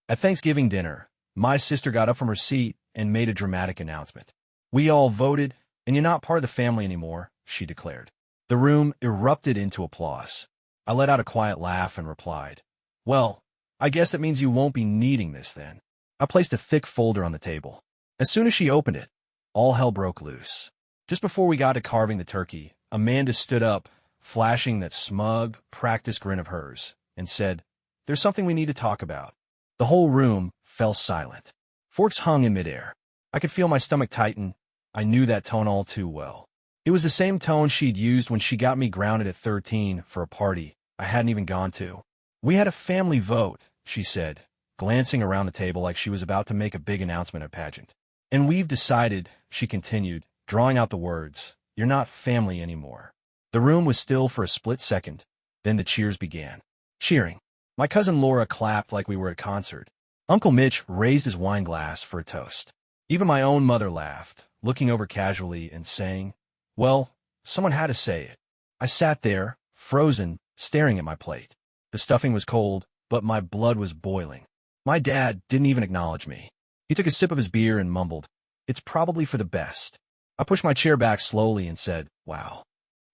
At Thanksgiving dinner, my sister got up from her seat and made a dramatic announcement. "We all voted, and you're not part of the family anymore," she declared. The room erupted into applause. I let out a quiet laugh and replied, "Well, I guess that means you won't be needing this then." I placed a thick folder on the table. As soon as she opened it, all hell broke loose. Just before we got to carving the turkey, Amanda stood up, flashing that smug, practiced grin of hers, and said, "There's something we need to talk about." The whole room fell silent. Forks hung in midair. I could feel my stomach tighten. I knew that tone all too well. It was the same tone she'd used when she got me grounded at 13 for a party I hadn't even gone to. "We had a family vote," she said, glancing around the table like she was about to make a big announcement at a pageant. "And we've decided," she continued, drawing out the words, "you're not family anymore." The room was still for a split second. Then the cheers began. Cheering. My cousin Laura clapped like we were at a concert. Uncle Mitch raised his wine glass for a toast. Even my own mother laughed, looking over casually and saying, "Well, someone had to say it." I sat there, frozen, staring at my plate. The stuffing was cold, but my blood was boiling. My dad didn't even acknowledge me. He took a sip of his beer and mumbled, "It's probably for the best." I pushed my chair back slowly and said, "Wow,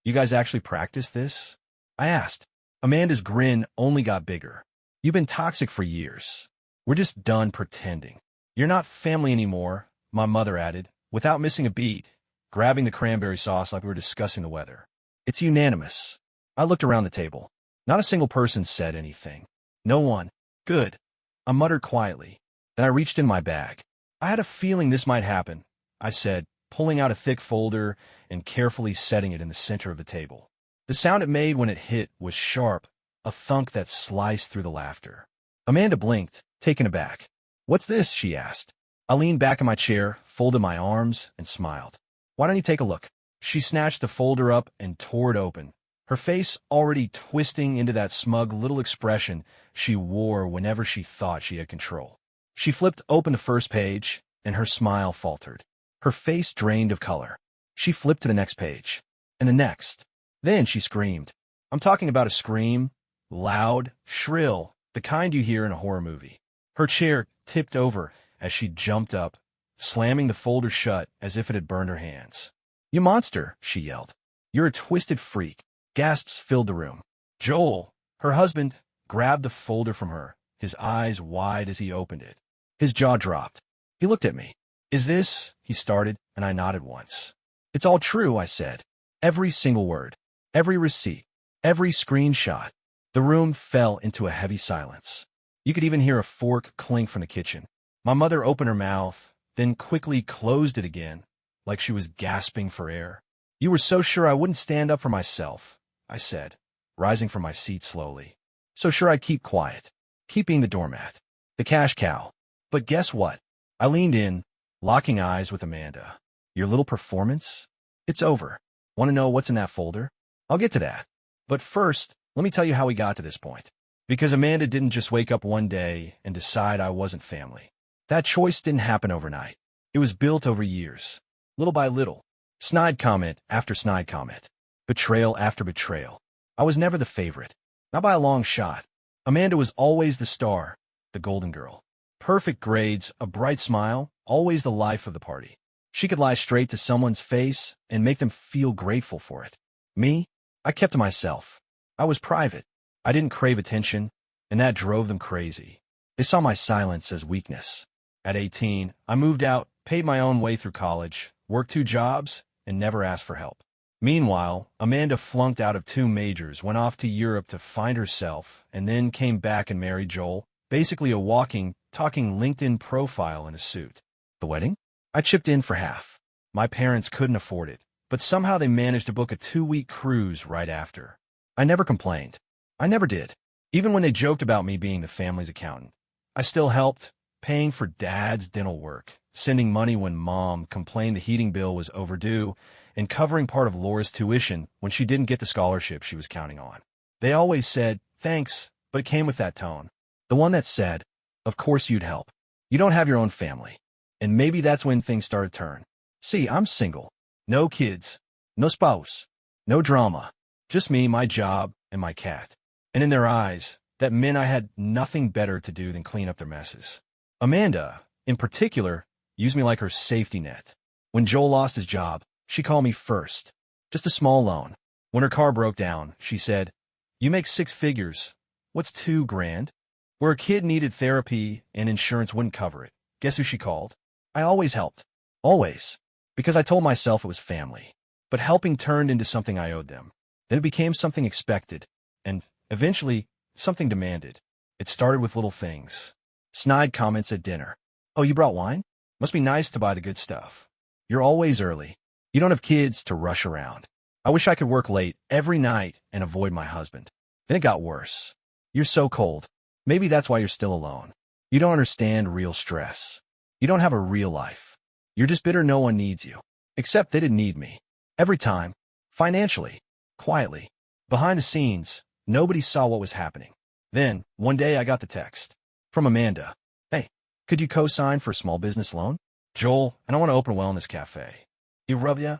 you guys actually practice this?" I asked. Amanda's grin only got bigger. "You've been toxic for years. We're just done pretending." "You're not family anymore," my mother added, without missing a beat, grabbing the cranberry sauce like we were discussing the weather. "It's unanimous." I looked around the table. Not a single person said anything. No one. Good. I muttered quietly. Then I reached in my bag. "I had a feeling this might happen," I said, pulling out a thick folder and carefully setting it in the center of the table. The sound it made when it hit was sharp, a thunk that sliced through the laughter. Amanda blinked, taken aback. "What's this?" she asked. I leaned back in my chair, folded my arms, and smiled. "Why don't you take a look?" She snatched the folder up and tore it open, her face already twisting into that smug little expression she wore whenever she thought she had control. She flipped open the first page, and her smile faltered. Her face drained of color. She flipped to the next page, and the next. Then she screamed. I'm talking about a scream, loud, shrill, the kind you hear in a horror movie. Her chair tipped over as she jumped up, slamming the folder shut as if it had burned her hands. "You monster," she yelled. "You're a twisted freak." Gasps filled the room. Joel, her husband, grabbed the folder from her, his eyes wide as he opened it. His jaw dropped. He looked at me. "Is this?" he started, and I nodded once. "It's all true," I said. Every single word. Every receipt. Every screenshot. The room fell into a heavy silence. You could even hear a fork clink from the kitchen. My mother opened her mouth, then quickly closed it again, like she was gasping for air. "You were so sure I wouldn't stand up for myself," I said, rising from my seat slowly. "So sure I'd keep quiet. Keep being the doormat. The cash cow. But guess what?" I leaned in, locking eyes with Amanda. "Your little performance? It's over. Want to know what's in that folder? I'll get to that. But first, let me tell you how we got to this point. Because Amanda didn't just wake up one day and decide I wasn't family. That choice didn't happen overnight. It was built over years. Little by little. Snide comment after snide comment. Betrayal after betrayal. I was never the favorite. Not by a long shot. Amanda was always the star, the golden girl. Perfect grades, a bright smile, always the life of the party. She could lie straight to someone's face and make them feel grateful for it. Me? I kept to myself. I was private. I didn't crave attention, and that drove them crazy. They saw my silence as weakness. At 18, I moved out, paid my own way through college, worked 2 jobs, and never asked for help. Meanwhile, Amanda flunked out of 2 majors, went off to Europe to find herself, and then came back and married Joel, basically a walking, talking LinkedIn profile in a suit. The wedding? I chipped in for half. My parents couldn't afford it, but somehow they managed to book a 2-week cruise right after. I never complained. I never did. Even when they joked about me being the family's accountant. I still helped, paying for Dad's dental work, sending money when Mom complained the heating bill was overdue, and covering part of Laura's tuition when she didn't get the scholarship she was counting on. They always said, "Thanks," but it came with that tone. The one that said, "Of course you'd help. You don't have your own family." And maybe that's when things started to turn. See, I'm single. No kids. No spouse. No drama. Just me, my job, and my cat. And in their eyes, That meant I had nothing better to do than clean up their messes. Amanda, in particular, used me like her safety net. When Joel lost his job, she called me first. Just a small loan. When her car broke down, she said, "You make 6 figures. What's 2 grand?" Where a kid needed therapy and insurance wouldn't cover it, guess who she called? I always helped. Always. Because I told myself it was family. But helping turned into something I owed them. Then it became something expected. And, eventually, something demanded. It started with little things. Snide comments at dinner. "Oh, you brought wine? Must be nice to buy the good stuff. You're always early. You don't have kids to rush around. I wish I could work late every night and avoid my husband." Then it got worse. "You're so cold. Maybe that's why you're still alone. You don't understand real stress. You don't have a real life. You're just bitter no one needs you." Except they didn't need me. Every time. Financially. Quietly. Behind the scenes, nobody saw what was happening. Then, one day I got the text. From Amanda. "Hey, could you co-sign for a small business loan? Joel, and I want to open a wellness cafe. You rub ya?"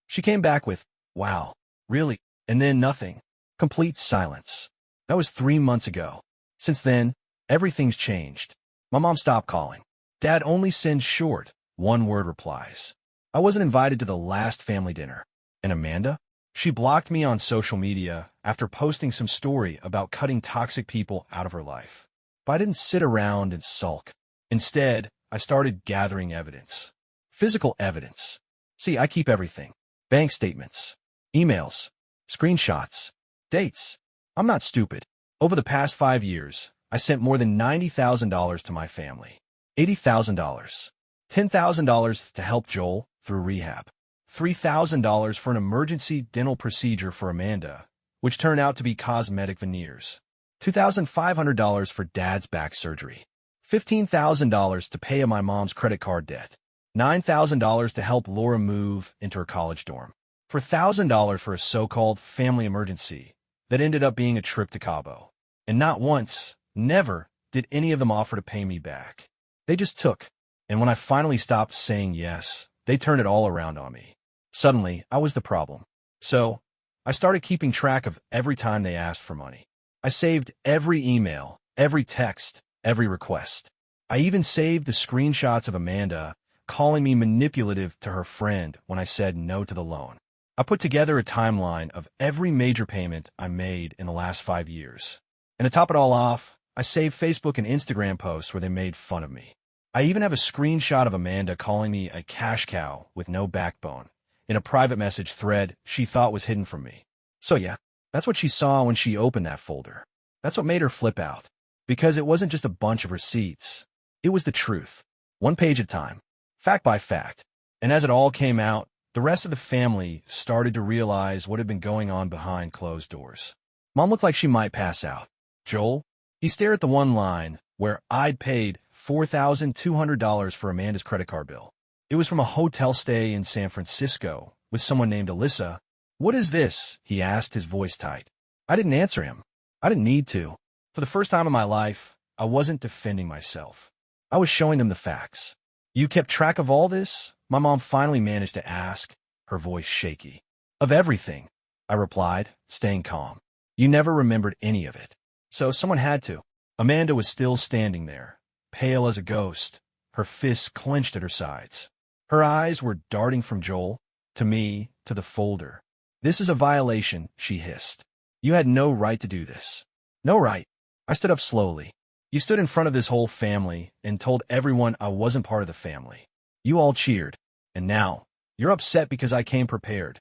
She came back with, "Wow, really?" And then nothing. Complete silence. That was 3 months ago. Since then, everything's changed. My mom stopped calling. Dad only sends short, one-word replies. I wasn't invited to the last family dinner. And Amanda? She blocked me on social media after posting some story about cutting toxic people out of her life. But I didn't sit around and sulk. Instead, I started gathering evidence. Physical evidence. See, I keep everything. Bank statements, emails, screenshots, dates. I'm not stupid. Over the past 5 years, I sent more than $90,000 to my family. $80,000. $10,000 to help Joel through rehab. $3,000 for an emergency dental procedure for Amanda, which turned out to be cosmetic veneers. $2,500 for Dad's back surgery. $15,000 to pay my mom's credit card debt. $9,000 to help Laura move into her college dorm. $4,000 for a so-called family emergency that ended up being a trip to Cabo. And not once, never, did any of them offer to pay me back. They just took. And when I finally stopped saying yes, they turned it all around on me. Suddenly, I was the problem. So, I started keeping track of every time they asked for money. I saved every email, every text, every request. I even saved the screenshots of Amanda calling me manipulative to her friend when I said no to the loan. I put together a timeline of every major payment I made in the last 5 years. And to top it all off, I saved Facebook and Instagram posts where they made fun of me. I even have a screenshot of Amanda calling me a cash cow with no backbone in a private message thread she thought was hidden from me. So yeah, that's what she saw when she opened that folder. That's what made her flip out. Because it wasn't just a bunch of receipts. It was the truth. 1 page at a time. Fact by fact. And as it all came out, the rest of the family started to realize what had been going on behind closed doors. Mom looked like she might pass out. Joel? He stared at the one line where I'd paid $4,200 for Amanda's credit card bill. It was from a hotel stay in San Francisco with someone named Alyssa. "What is this?" he asked, his voice tight. I didn't answer him. I didn't need to. For the first time in my life, I wasn't defending myself. I was showing them the facts. "You kept track of all this?" My mom finally managed to ask, her voice shaky. "Of everything," I replied, staying calm. "You never remembered any of it. So someone had to." Amanda was still standing there, pale as a ghost, her fists clenched at her sides. Her eyes were darting from Joel, to me, to the folder. "This is a violation," she hissed. "You had no right to do this." "No right." I stood up slowly. "You stood in front of this whole family and told everyone I wasn't part of the family. You all cheered. And now, you're upset because I came prepared."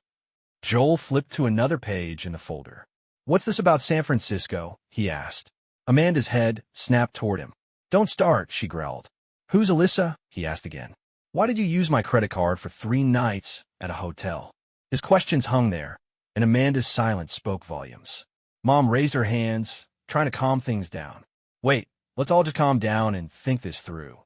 Joel flipped to another page in the folder. "What's this about San Francisco?" he asked. Amanda's head snapped toward him. "Don't start," she growled. "Who's Alyssa?" he asked again. "Why did you use my credit card for 3 nights at a hotel?" His questions hung there, and Amanda's silence spoke volumes. Mom raised her hands, trying to calm things down. "Wait, let's all just calm down and think this through."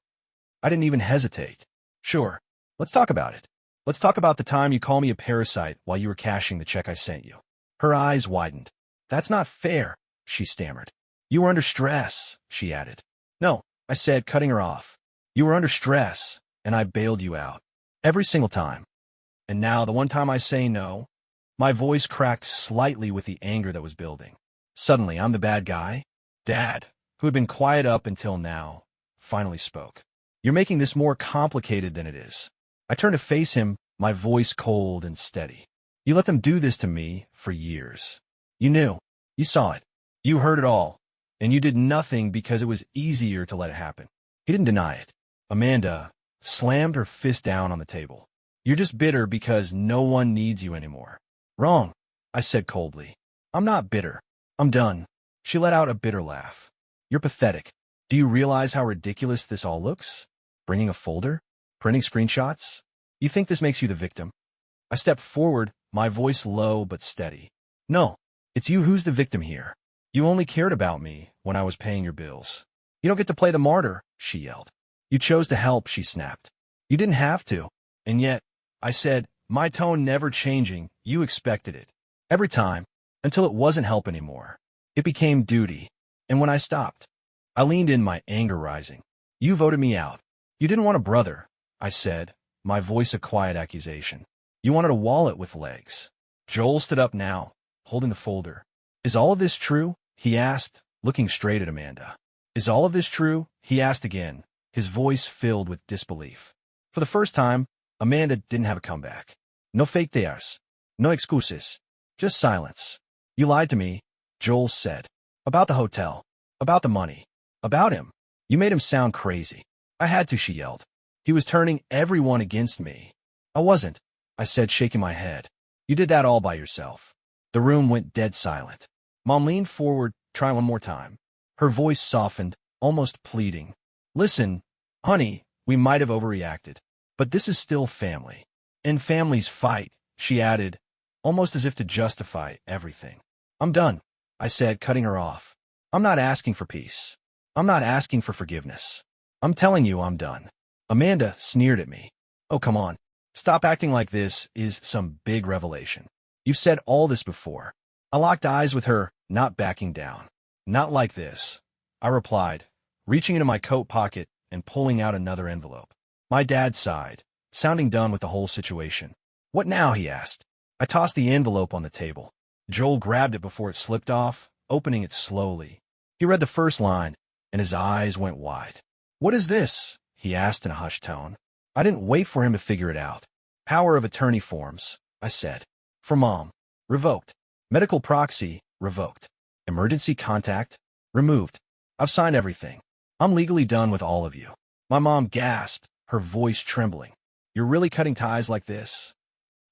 I didn't even hesitate. "Sure, let's talk about it. Let's talk about the time you called me a parasite while you were cashing the check I sent you." Her eyes widened. "That's not fair," she stammered. "You were under stress," she added. "No," I said, cutting her off. "You were under stress, and I bailed you out. Every single time. And now, the one time I say no," my voice cracked slightly with the anger that was building. Suddenly, I'm the bad guy? Dad, who had been quiet up until now, finally spoke. You're making this more complicated than it is. I turned to face him, my voice cold and steady. You let them do this to me for years. You knew. You saw it. You heard it all. And you did nothing because it was easier to let it happen. He didn't deny it. Amanda slammed her fist down on the table. You're just bitter because no one needs you anymore. Wrong, I said coldly. I'm not bitter. I'm done. She let out a bitter laugh. You're pathetic. Do you realize how ridiculous this all looks? Bringing a folder? Printing screenshots? You think this makes you the victim? I stepped forward, my voice low but steady. No, it's you who's the victim here. You only cared about me when I was paying your bills. You don't get to play the martyr, she yelled. You chose to help, she snapped. You didn't have to. And yet, I said, my tone never changing, you expected it. Every time, until it wasn't help anymore. It became duty. And when I stopped, I leaned in, my anger rising. You voted me out. You didn't want a brother, I said, my voice a quiet accusation. You wanted a wallet with legs. Joel stood up now, holding the folder. Is all of this true? He asked, looking straight at Amanda. Is all of this true? He asked again, his voice filled with disbelief. For the first time, Amanda didn't have a comeback. No fake tears. No excuses. Just silence. You lied to me, Joel said. About the hotel. About the money. About him. You made him sound crazy. I had to, she yelled. He was turning everyone against me. I wasn't, I said, shaking my head. You did that all by yourself. The room went dead silent. Mom leaned forward, trying one more time. Her voice softened, almost pleading. Listen, honey, we might have overreacted, but this is still family. And families fight, she added, almost as if to justify everything. I'm done, I said, cutting her off. I'm not asking for peace. I'm not asking for forgiveness. I'm telling you I'm done. Amanda sneered at me. Oh, come on. Stop acting like this is some big revelation. You've said all this before. I locked eyes with her, not backing down. Not like this, I replied, reaching into my coat pocket and pulling out another envelope. My dad sighed, sounding done with the whole situation. What now? He asked. I tossed the envelope on the table. Joel grabbed it before it slipped off, opening it slowly. He read the first line, and his eyes went wide. What is this? He asked in a hushed tone. I didn't wait for him to figure it out. Power of attorney forms, I said. For Mom. Revoked. Medical proxy. Revoked. Emergency contact. Removed. I've signed everything. I'm legally done with all of you. My mom gasped, her voice trembling. You're really cutting ties like this?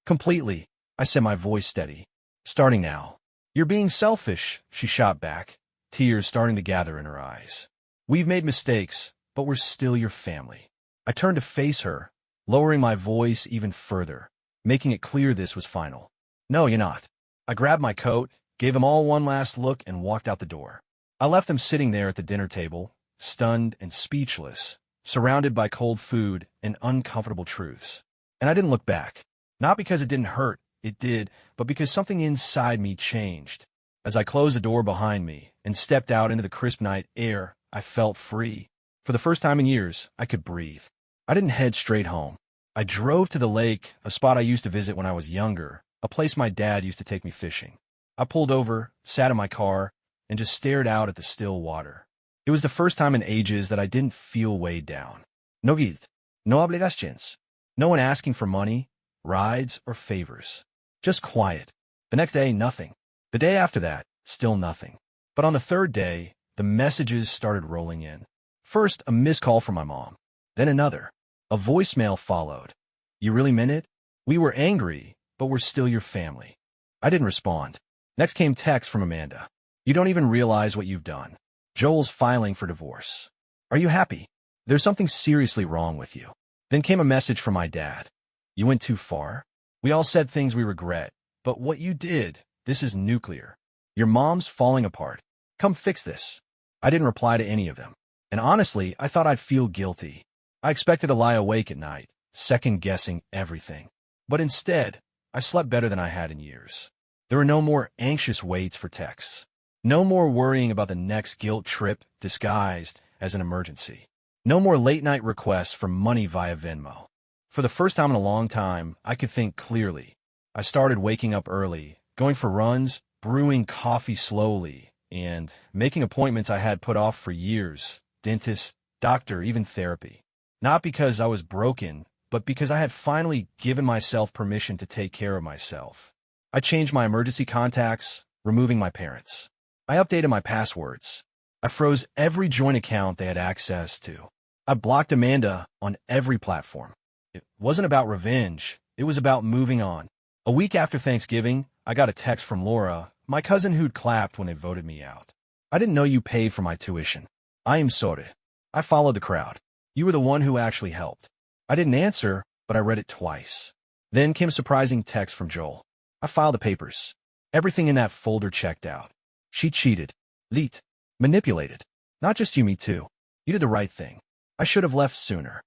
Completely, I said, my voice steady. Starting now. You're being selfish, she shot back, tears starting to gather in her eyes. We've made mistakes, but we're still your family. I turned to face her, lowering my voice even further, making it clear this was final. No, you're not. I grabbed my coat, gave them all one last look, and walked out the door. I left them sitting there at the dinner table, stunned and speechless, surrounded by cold food and uncomfortable truths. And I didn't look back. Not because it didn't hurt, it did, but because something inside me changed. As I closed the door behind me and stepped out into the crisp night air, I felt free. For the first time in years, I could breathe. I didn't head straight home. I drove to the lake, a spot I used to visit when I was younger, a place my dad used to take me fishing. I pulled over, sat in my car, and just stared out at the still water. It was the first time in ages that I didn't feel weighed down. No guilt, no obligations, no one asking for money, rides, or favors. Just quiet. The next day, nothing. The day after that, still nothing. But on the third day, the messages started rolling in. First, a missed call from my mom. Then another. A voicemail followed. You really meant it? We were angry, but we're still your family. I didn't respond. Next came text from Amanda. You don't even realize what you've done. Joel's filing for divorce. Are you happy? There's something seriously wrong with you. Then came a message from my dad. You went too far. We all said things we regret, but what you did, this is nuclear. Your mom's falling apart. Come fix this. I didn't reply to any of them. And honestly, I thought I'd feel guilty. I expected to lie awake at night, second-guessing everything. But instead, I slept better than I had in years. There were no more anxious waits for texts. No more worrying about the next guilt trip disguised as an emergency. No more late-night requests for money via Venmo. For the first time in a long time, I could think clearly. I started waking up early, going for runs, brewing coffee slowly, and making appointments I had put off for years, dentist, doctor, even therapy. Not because I was broken, but because I had finally given myself permission to take care of myself. I changed my emergency contacts, removing my parents. I updated my passwords. I froze every joint account they had access to. I blocked Amanda on every platform. It wasn't about revenge. It was about moving on. A week after Thanksgiving, I got a text from Laura, my cousin who'd clapped when they voted me out. I didn't know you paid for my tuition. I am sorry. I followed the crowd. You were the one who actually helped. I didn't answer, but I read it twice. Then came a surprising text from Joel. I filed the papers. Everything in that folder checked out. She cheated. Leet. Manipulated. Not just you, me too. You did the right thing. I should have left sooner.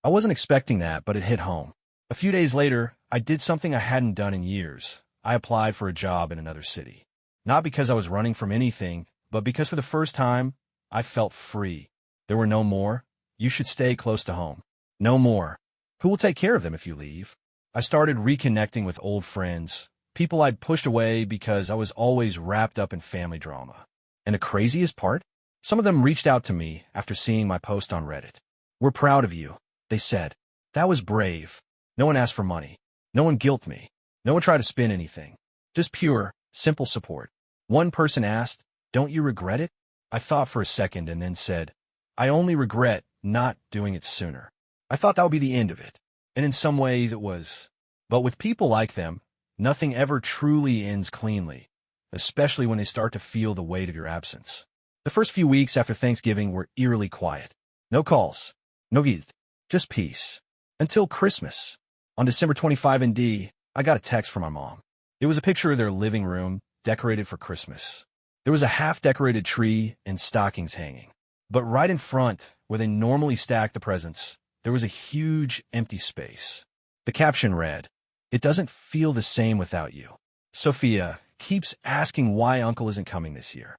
I wasn't expecting that, but it hit home. A few days later, I did something I hadn't done in years. I applied for a job in another city. Not because I was running from anything, but because for the first time, I felt free. There were no more. You should stay close to home. No more. Who will take care of them if you leave? I started reconnecting with old friends, people I'd pushed away because I was always wrapped up in family drama. And the craziest part? Some of them reached out to me after seeing my post on Reddit. We're proud of you, they said. That was brave. No one asked for money. No one guilt me. No one tried to spin anything. Just pure, simple support. One person asked, "Don't you regret it?" I thought for a second and then said, "I only regret not doing it sooner." I thought that would be the end of it. And in some ways it was. But with people like them, nothing ever truly ends cleanly, especially when they start to feel the weight of your absence. The first few weeks after Thanksgiving were eerily quiet. No calls. No gift. Just peace. Until Christmas. On December 25 ND, I got a text from my mom. It was a picture of their living room, decorated for Christmas. There was a half-decorated tree and stockings hanging. But right in front, where they normally stack the presents, there was a huge empty space. The caption read, "It doesn't feel the same without you. Sophia keeps asking why Uncle isn't coming this year."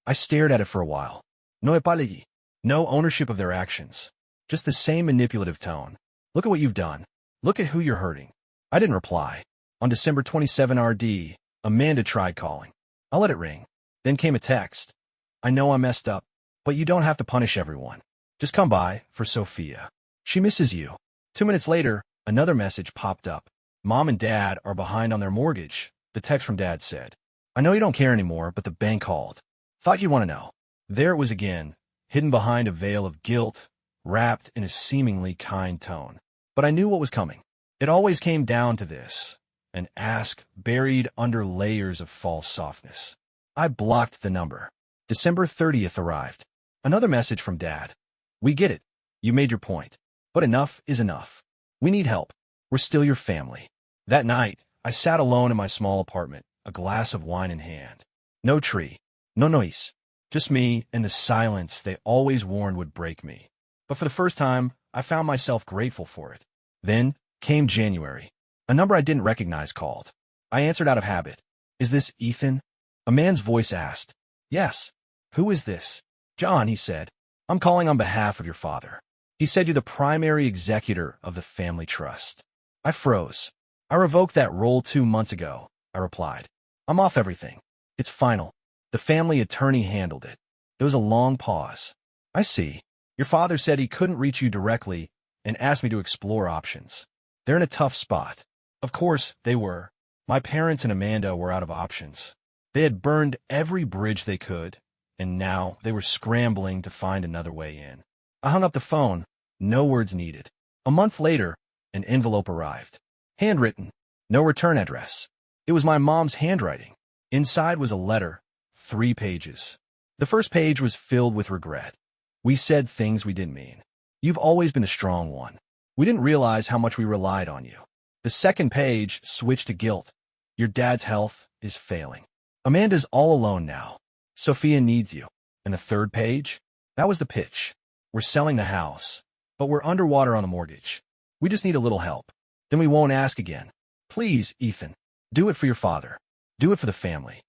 I stared at it for a while. No apology. No ownership of their actions. Just the same manipulative tone. "Look at what you've done. Look at who you're hurting." I didn't reply. On December 27 RD, Amanda tried calling. I let it ring. Then came a text. "I know I messed up, but you don't have to punish everyone. Just come by for Sophia. She misses you." 2 minutes later, another message popped up. "Mom and Dad are behind on their mortgage," the text from Dad said. "I know you don't care anymore, but the bank called. Thought you'd want to know." There it was again, hidden behind a veil of guilt, wrapped in a seemingly kind tone. But I knew what was coming. It always came down to this, an ask buried under layers of false softness. I blocked the number. December 30th arrived. Another message from Dad. "We get it. You made your point. But enough is enough. We need help. We're still your family." That night, I sat alone in my small apartment, a glass of wine in hand. No tree. No noise. Just me and the silence they always warned would break me. But for the first time, I found myself grateful for it. Then came January. A number I didn't recognize called. I answered out of habit. "Is this Ethan?" A man's voice asked. "Yes." "Who is this?" "John," he said. "I'm calling on behalf of your father. He said you're the primary executor of the family trust." I froze. "I revoked that role 2 months ago," I replied. "I'm off everything. It's final. The family attorney handled it." There was a long pause. "I see. Your father said he couldn't reach you directly and asked me to explore options. They're in a tough spot." Of course, they were. My parents and Amanda were out of options. They had burned every bridge they could, and now they were scrambling to find another way in. I hung up the phone. No words needed. A month later, an envelope arrived. Handwritten. No return address. It was my mom's handwriting. Inside was a letter, 3 pages. The first page was filled with regret. "We said things we didn't mean. You've always been a strong one. We didn't realize how much we relied on you." The second page switched to guilt. "Your dad's health is failing. Amanda's all alone now. Sophia needs you." And the third page? That was the pitch. "We're selling the house, but we're underwater on the mortgage. We just need a little help. Then we won't ask again. Please, Ethan, do it for your father. Do it for the family."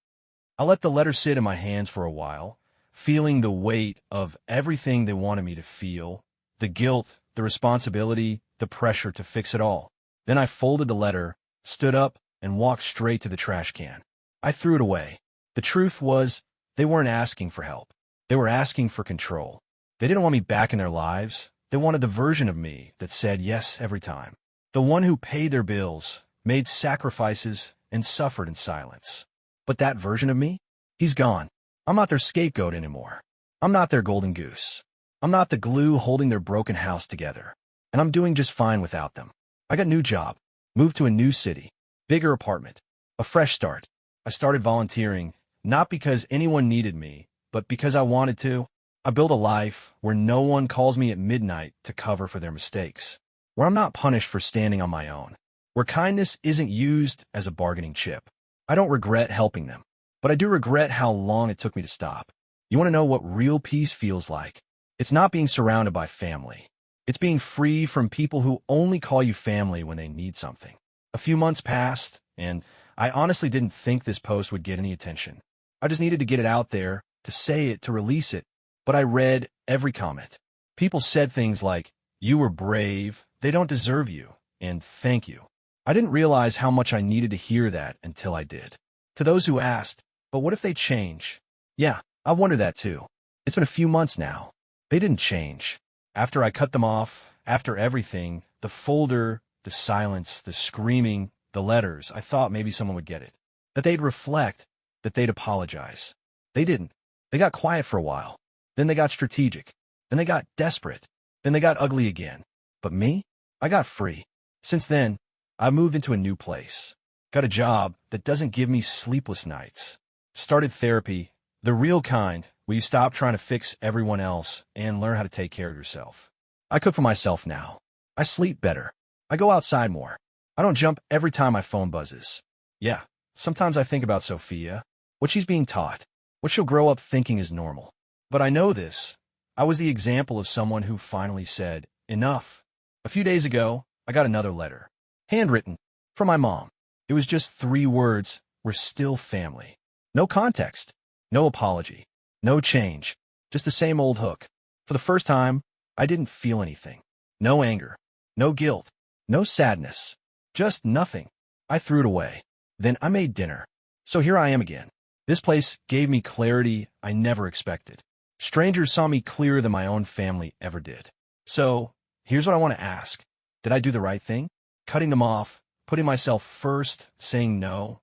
I let the letter sit in my hands for a while, feeling the weight of everything they wanted me to feel, the guilt, the responsibility, the pressure to fix it all. Then I folded the letter, stood up, and walked straight to the trash can. I threw it away. The truth was, They weren't asking for help. They were asking for control. They didn't want me back in their lives. They wanted the version of me that said yes every time. The one who paid their bills, made sacrifices, and suffered in silence. But that version of me? He's gone. I'm not their scapegoat anymore. I'm not their golden goose. I'm not the glue holding their broken house together. And I'm doing just fine without them. I got a new job, moved to a new city, bigger apartment, a fresh start. I started volunteering, not because anyone needed me, but because I wanted to. I built a life where no one calls me at midnight to cover for their mistakes, where I'm not punished for standing on my own, where kindness isn't used as a bargaining chip. I don't regret helping them, but I do regret how long it took me to stop. You want to know what real peace feels like? It's not being surrounded by family. It's being free from people who only call you family when they need something. A few months passed, and I honestly didn't think this post would get any attention. I just needed to get it out there, to say it, to release it. But I read every comment. People said things like, "You were brave, they don't deserve you," and "Thank you." I didn't realize how much I needed to hear that until I did. To those who asked, "But what if they change?" Yeah, I wonder that too. It's been a few months now. They didn't change. After I cut them off, after everything, the folder, the silence, the screaming, the letters, I thought maybe someone would get it. That they'd reflect, that they'd apologize. They didn't. They got quiet for a while. Then they got strategic. Then they got desperate. Then they got ugly again. But me? I got free. Since then, I moved into a new place. Got a job that doesn't give me sleepless nights. Started therapy, the real kind, where you stop trying to fix everyone else and learn how to take care of yourself. I cook for myself now. I sleep better. I go outside more. I don't jump every time my phone buzzes. Yeah, sometimes I think about Sophia, what she's being taught, what she'll grow up thinking is normal. But I know this. I was the example of someone who finally said, enough. A few days ago, I got another letter. Handwritten. From my mom. It was just 3 words. We're still family. No context. No apology. No change. Just the same old hook. For the first time, I didn't feel anything. No anger. No guilt. No sadness. Just nothing. I threw it away. Then I made dinner. So here I am again. This place gave me clarity I never expected. Strangers saw me clearer than my own family ever did. So, here's what I want to ask. Did I do the right thing? Cutting them off, putting myself first, saying no,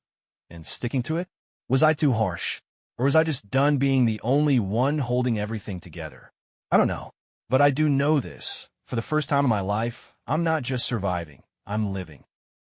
and sticking to it? Was I too harsh? Or was I just done being the only one holding everything together? I don't know. But I do know this. For the first time in my life, I'm not just surviving. I'm living.